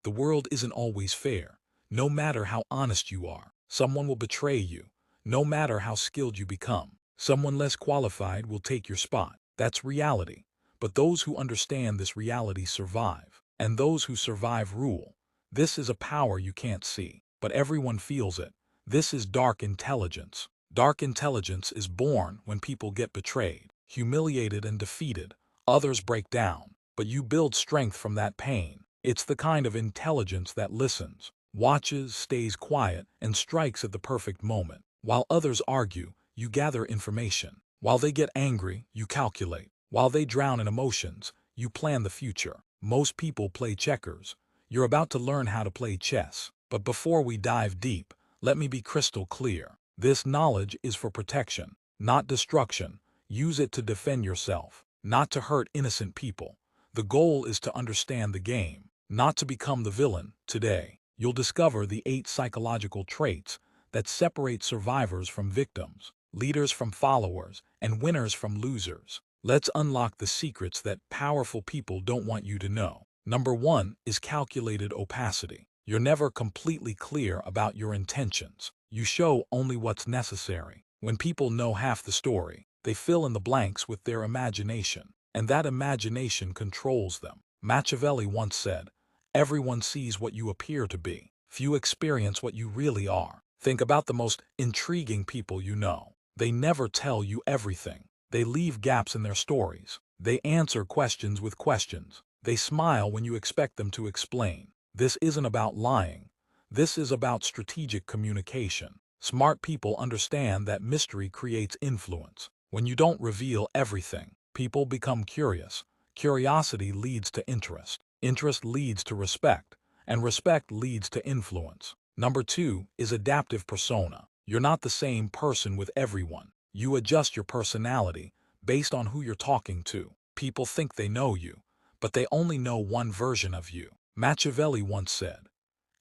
The world isn't always fair. No matter how honest you are, someone will betray you. No matter how skilled you become, someone less qualified will take your spot. That's reality. But those who understand this reality survive, and those who survive rule. This is a power you can't see, but everyone feels it. This is dark intelligence. Dark intelligence is born when people get betrayed, humiliated and defeated. Others break down, but you build strength from that pain. It's the kind of intelligence that listens, watches, stays quiet, and strikes at the perfect moment. While others argue, you gather information. While they get angry, you calculate. While they drown in emotions, you plan the future. Most people play checkers. You're about to learn how to play chess. But before we dive deep, let me be crystal clear. This knowledge is for protection, not destruction. Use it to defend yourself, not to hurt innocent people. The goal is to understand the game, not to become the villain. Today, you'll discover the 8 psychological traits that separate survivors from victims, leaders from followers, and winners from losers. Let's unlock the secrets that powerful people don't want you to know. Number 1 is calculated opacity. You're never completely clear about your intentions. You show only what's necessary. When people know half the story, they fill in the blanks with their imagination, and that imagination controls them. Machiavelli once said, "Everyone sees what you appear to be. Few experience what you really are." Think about the most intriguing people you know. They never tell you everything. They leave gaps in their stories. They answer questions with questions. They smile when you expect them to explain. This isn't about lying. This is about strategic communication. Smart people understand that mystery creates influence. When you don't reveal everything, people become curious. Curiosity leads to interest. Interest leads to respect. And respect leads to influence. Number 2 is adaptive persona. You're not the same person with everyone. You adjust your personality based on who you're talking to. People think they know you, but they only know one version of you. Machiavelli once said,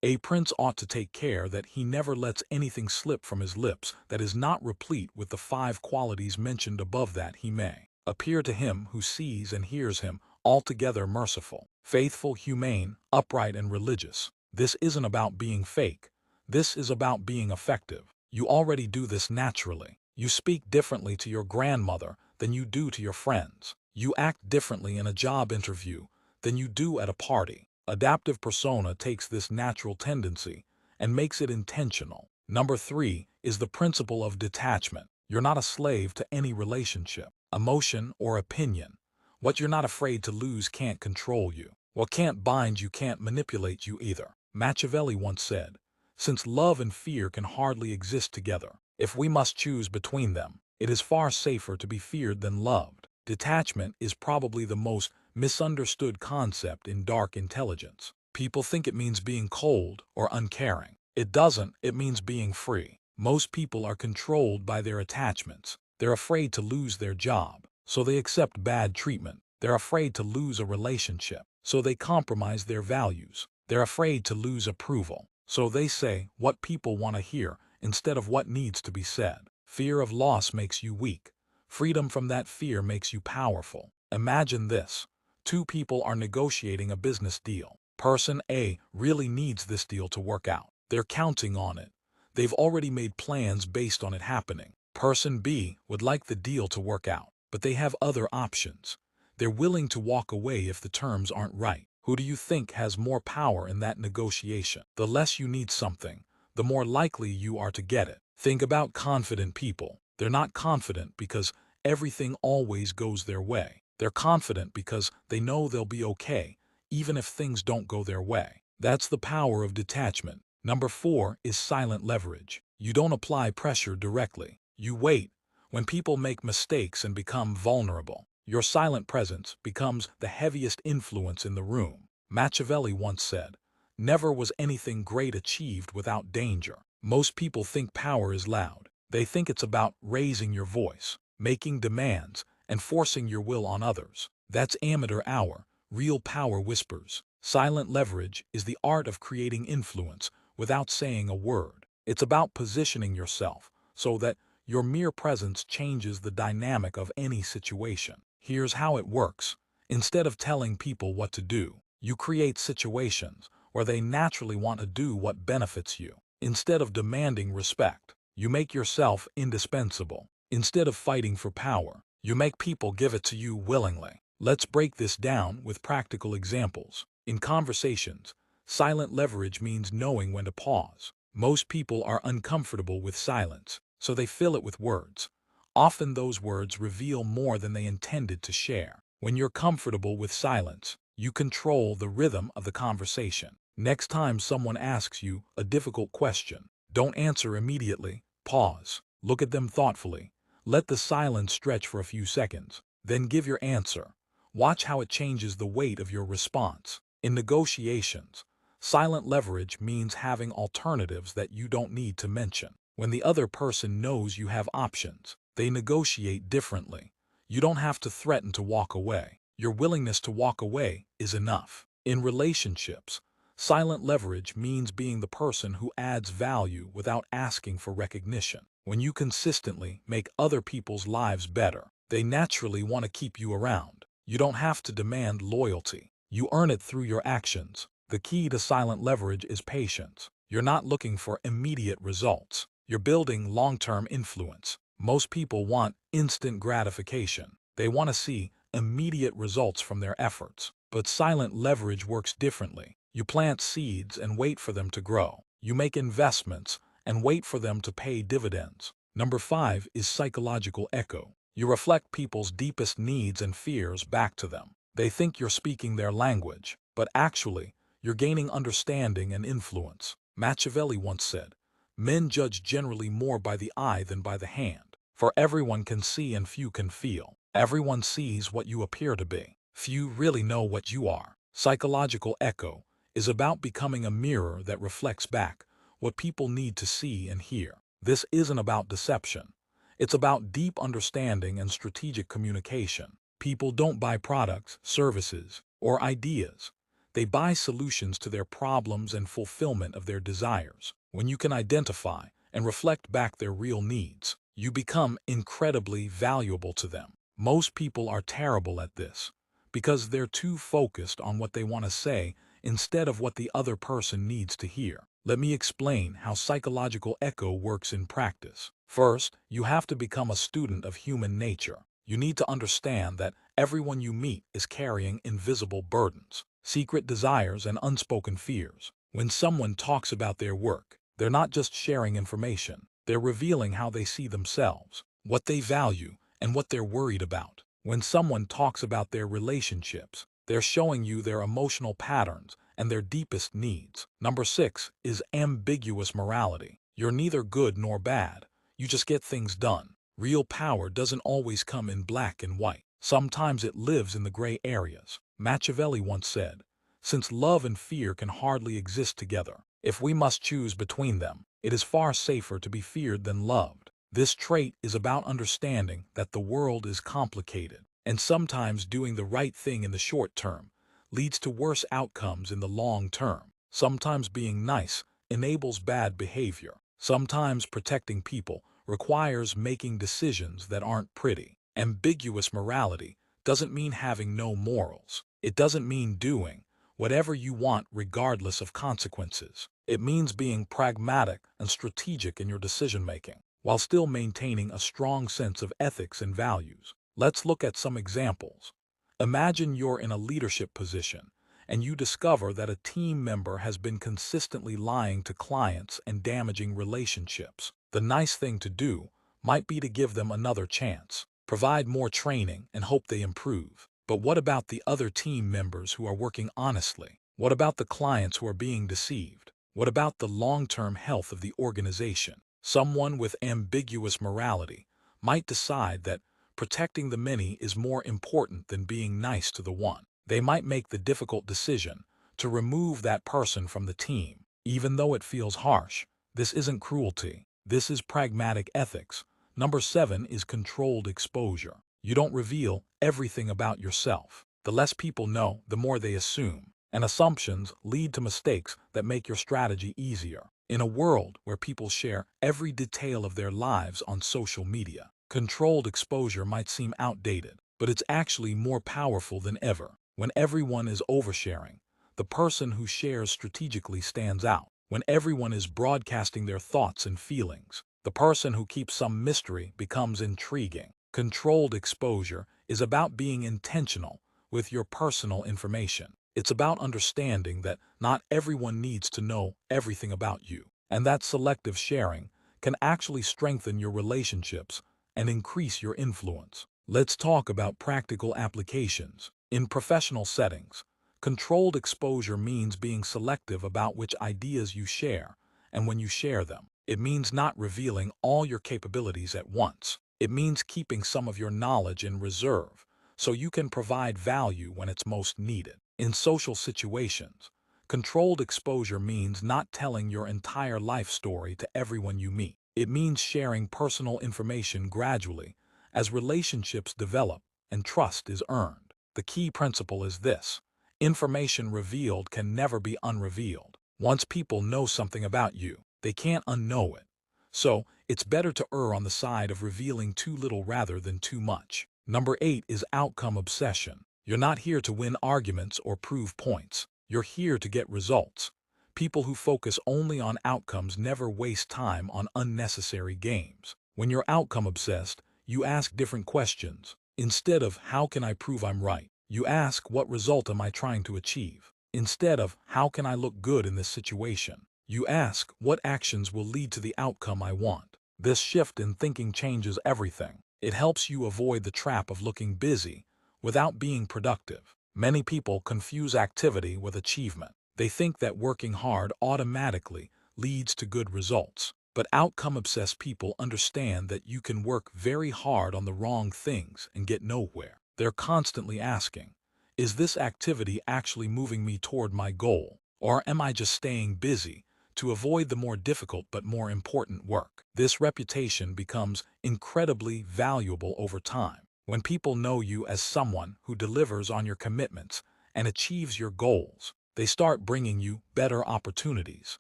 "A prince ought to take care that he never lets anything slip from his lips that is not replete with the 5 qualities mentioned above, that he may appear to him who sees and hears him altogether merciful, faithful, humane, upright, and religious." This isn't about being fake. This is about being effective. You already do this naturally. You speak differently to your grandmother than you do to your friends. You act differently in a job interview than you do at a party. Adaptive persona takes this natural tendency and makes it intentional. Number 3 is the principle of detachment. You're not a slave to any relationship, emotion, or opinion. What you're not afraid to lose can't control you. What can't bind you can't manipulate you either. Machiavelli once said, "Since love and fear can hardly exist together, if we must choose between them, it is far safer to be feared than loved." Detachment is probably the most misunderstood concept in dark intelligence. People think it means being cold or uncaring. It doesn't. It means being free. Most people are controlled by their attachments. They're afraid to lose their job, so they accept bad treatment. They're afraid to lose a relationship, so they compromise their values. They're afraid to lose approval, so they say what people want to hear instead of what needs to be said. Fear of loss makes you weak. Freedom from that fear makes you powerful. Imagine this. 2 people are negotiating a business deal. Person A really needs this deal to work out. They're counting on it. They've already made plans based on it happening. Person B would like the deal to work out, but they have other options. They're willing to walk away if the terms aren't right. Who do you think has more power in that negotiation? The less you need something, the more likely you are to get it. Think about confident people. They're not confident because everything always goes their way. They're confident because they know they'll be okay, even if things don't go their way. That's the power of detachment. Number 4 is silent leverage. You don't apply pressure directly. You wait. When people make mistakes and become vulnerable, your silent presence becomes the heaviest influence in the room. Machiavelli once said, "Never was anything great achieved without danger." Most people think power is loud. They think it's about raising your voice, making demands, and forcing your will on others. That's amateur hour. Real power whispers. Silent leverage is the art of creating influence without saying a word. It's about positioning yourself so that your mere presence changes the dynamic of any situation. Here's how it works. Instead of telling people what to do, you create situations where they naturally want to do what benefits you. Instead of demanding respect, you make yourself indispensable. Instead of fighting for power, you make people give it to you willingly. Let's break this down with practical examples. In conversations, silent leverage means knowing when to pause. Most people are uncomfortable with silence, so they fill it with words. Often those words reveal more than they intended to share. When you're comfortable with silence, you control the rhythm of the conversation. Next time someone asks you a difficult question, don't answer immediately. Pause. Look at them thoughtfully. Let the silence stretch for a few seconds. Then give your answer. Watch how it changes the weight of your response. In negotiations, silent leverage means having alternatives that you don't need to mention. When the other person knows you have options, they negotiate differently. You don't have to threaten to walk away. Your willingness to walk away is enough. In relationships, silent leverage means being the person who adds value without asking for recognition. When you consistently make other people's lives better, they naturally want to keep you around. You don't have to demand loyalty. You earn it through your actions. The key to silent leverage is patience. You're not looking for immediate results. You're building long-term influence. Most people want instant gratification. They want to see immediate results from their efforts. But silent leverage works differently. You plant seeds and wait for them to grow. You make investments and wait for them to pay dividends. Number 5 is psychological echo. You reflect people's deepest needs and fears back to them. They think you're speaking their language, but actually, you're gaining understanding and influence. Machiavelli once said, "Men judge generally more by the eye than by the hand. For everyone can see and few can feel. Everyone sees what you appear to be. Few really know what you are." Psychological echo is about becoming a mirror that reflects back what people need to see and hear. This isn't about deception. It's about deep understanding and strategic communication. People don't buy products, services, or ideas. They buy solutions to their problems and fulfillment of their desires. When you can identify and reflect back their real needs, you become incredibly valuable to them. Most people are terrible at this because they're too focused on what they want to say instead of what the other person needs to hear. Let me explain how psychological echo works in practice. First, you have to become a student of human nature. You need to understand that everyone you meet is carrying invisible burdens, secret desires, and unspoken fears. When someone talks about their work, they're not just sharing information. They're revealing how they see themselves, what they value, and what they're worried about. When someone talks about their relationships, they're showing you their emotional patterns and their deepest needs. Number 6 is ambiguous morality. You're neither good nor bad. You just get things done. Real power doesn't always come in black and white. Sometimes it lives in the gray areas. Machiavelli once said, "Since love and fear can hardly exist together, if we must choose between them, it is far safer to be feared than loved." This trait is about understanding that the world is complicated, and sometimes doing the right thing in the short term leads to worse outcomes in the long term. Sometimes being nice enables bad behavior. Sometimes protecting people requires making decisions that aren't pretty. Ambiguous morality doesn't mean having no morals. It doesn't mean doing whatever you want regardless of consequences. It means being pragmatic and strategic in your decision-making, while still maintaining a strong sense of ethics and values. Let's look at some examples. Imagine you're in a leadership position and you discover that a team member has been consistently lying to clients and damaging relationships. The nice thing to do might be to give them another chance, provide more training, and hope they improve. But what about the other team members who are working honestly? What about the clients who are being deceived? What about the long-term health of the organization? Someone with ambiguous morality might decide that protecting the many is more important than being nice to the one. They might make the difficult decision to remove that person from the team, even though it feels harsh. This isn't cruelty. This is pragmatic ethics. Number 7 is controlled exposure. You don't reveal everything about yourself. The less people know, the more they assume, and assumptions lead to mistakes that make your strategy easier. In a world where people share every detail of their lives on social media, controlled exposure might seem outdated, but it's actually more powerful than ever. When everyone is oversharing, The person who shares strategically stands out. When everyone is broadcasting their thoughts and feelings, the person who keeps some mystery becomes intriguing. Controlled exposure is about being intentional with your personal information. It's about understanding that not everyone needs to know everything about you, and that selective sharing can actually strengthen your relationships and increase your influence. Let's talk about practical applications. In professional settings, controlled exposure means being selective about which ideas you share and when you share them. It means not revealing all your capabilities at once. It means keeping some of your knowledge in reserve so you can provide value when it's most needed. In social situations, controlled exposure means not telling your entire life story to everyone you meet. It means sharing personal information gradually as relationships develop and trust is earned. The key principle is this: information revealed can never be unrevealed. Once people know something about you, they can't unknow it. So, it's better to err on the side of revealing too little rather than too much. Number 8 is outcome obsession. You're not here to win arguments or prove points. You're here to get results. People who focus only on outcomes never waste time on unnecessary games. When you're outcome obsessed, you ask different questions. Instead of how can I prove I'm right, you ask what result am I trying to achieve. Instead of how can I look good in this situation, you ask what actions will lead to the outcome I want. This shift in thinking changes everything. It helps you avoid the trap of looking busy without being productive. Many people confuse activity with achievement. They think that working hard automatically leads to good results. But outcome-obsessed people understand that you can work very hard on the wrong things and get nowhere. They're constantly asking, is this activity actually moving me toward my goal? Or am I just staying busy to avoid the more difficult but more important work? This reputation becomes incredibly valuable over time. When people know you as someone who delivers on your commitments and achieves your goals, they start bringing you better opportunities,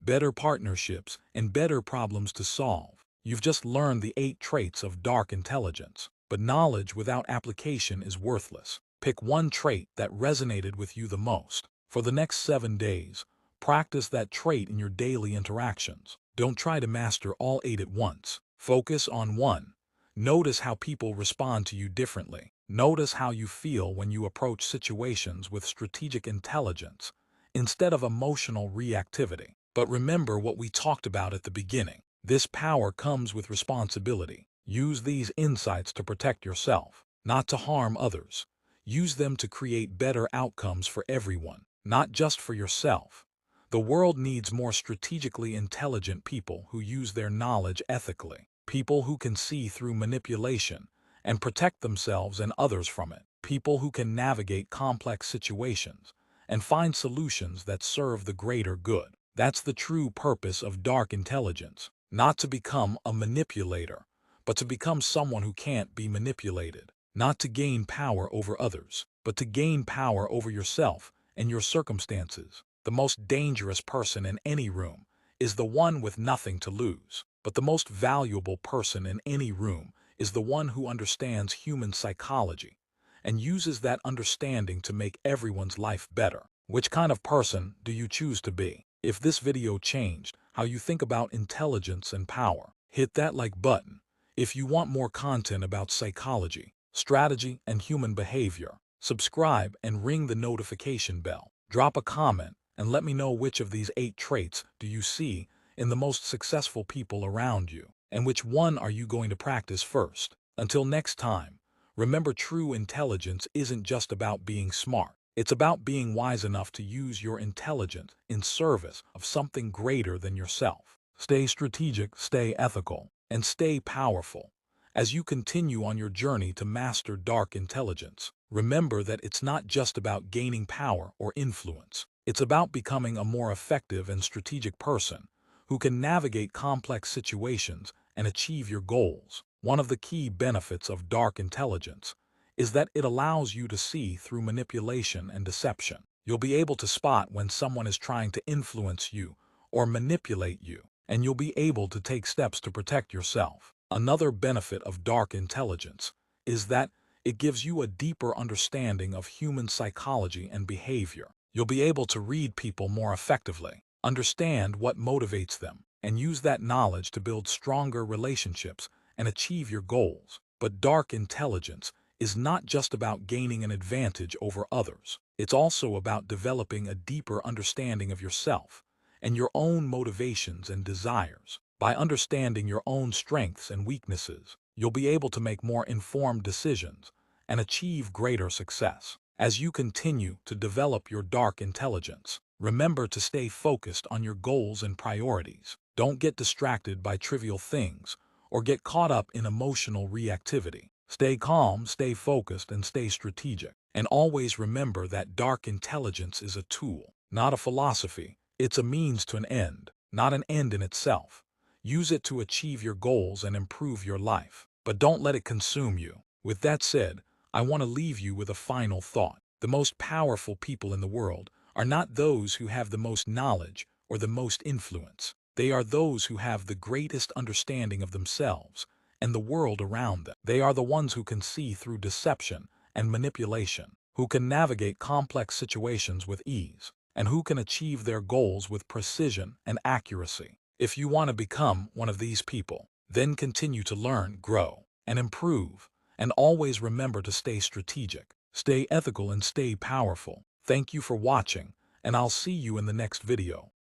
better partnerships, and better problems to solve. You've just learned the 8 traits of dark intelligence, but knowledge without application is worthless. Pick one trait that resonated with you the most. For the next 7 days, practice that trait in your daily interactions. Don't try to master all 8 at once. Focus on one. Notice how people respond to you differently. Notice how you feel when you approach situations with strategic intelligence instead of emotional reactivity. But remember what we talked about at the beginning. This power comes with responsibility. Use these insights to protect yourself, not to harm others. Use them to create better outcomes for everyone, not just for yourself. The world needs more strategically intelligent people who use their knowledge ethically. People who can see through manipulation and protect themselves and others from it. People who can navigate complex situations and find solutions that serve the greater good. That's the true purpose of dark intelligence. Not to become a manipulator, but to become someone who can't be manipulated. Not to gain power over others, but to gain power over yourself and your circumstances. The most dangerous person in any room is the one with nothing to lose. But the most valuable person in any room is the one who understands human psychology and uses that understanding to make everyone's life better. Which kind of person do you choose to be? If this video changed how you think about intelligence and power, hit that like button. If you want more content about psychology, strategy, and human behavior, subscribe and ring the notification bell. Drop a comment and let me know which of these 8 traits do you see in the most successful people around you, and which one are you going to practice first. Until next time, remember, true intelligence isn't just about being smart. It's about being wise enough to use your intelligence in service of something greater than yourself. Stay strategic, stay ethical, and stay powerful. As you continue on your journey to master dark intelligence, remember that it's not just about gaining power or influence. It's about becoming a more effective and strategic person who can navigate complex situations and achieve your goals. One of the key benefits of dark intelligence is that it allows you to see through manipulation and deception. You'll be able to spot when someone is trying to influence you or manipulate you, and you'll be able to take steps to protect yourself. Another benefit of dark intelligence is that it gives you a deeper understanding of human psychology and behavior. You'll be able to read people more effectively, understand what motivates them, and use that knowledge to build stronger relationships and achieve your goals. But dark intelligence is not just about gaining an advantage over others. It's also about developing a deeper understanding of yourself and your own motivations and desires. By understanding your own strengths and weaknesses, you'll be able to make more informed decisions and achieve greater success. As you continue to develop your dark intelligence, remember to stay focused on your goals and priorities. Don't get distracted by trivial things or get caught up in emotional reactivity. Stay calm, stay focused, and stay strategic. And always remember that dark intelligence is a tool, not a philosophy. It's a means to an end, not an end in itself. Use it to achieve your goals and improve your life, but don't let it consume you. With that said, I want to leave you with a final thought. The most powerful people in the world are not those who have the most knowledge or the most influence. They are those who have the greatest understanding of themselves and the world around them. They are the ones who can see through deception and manipulation, who can navigate complex situations with ease, and who can achieve their goals with precision and accuracy. If you want to become one of these people, then continue to learn, grow, and improve. And always remember to stay strategic, stay ethical, and stay powerful. Thank you for watching, and I'll see you in the next video.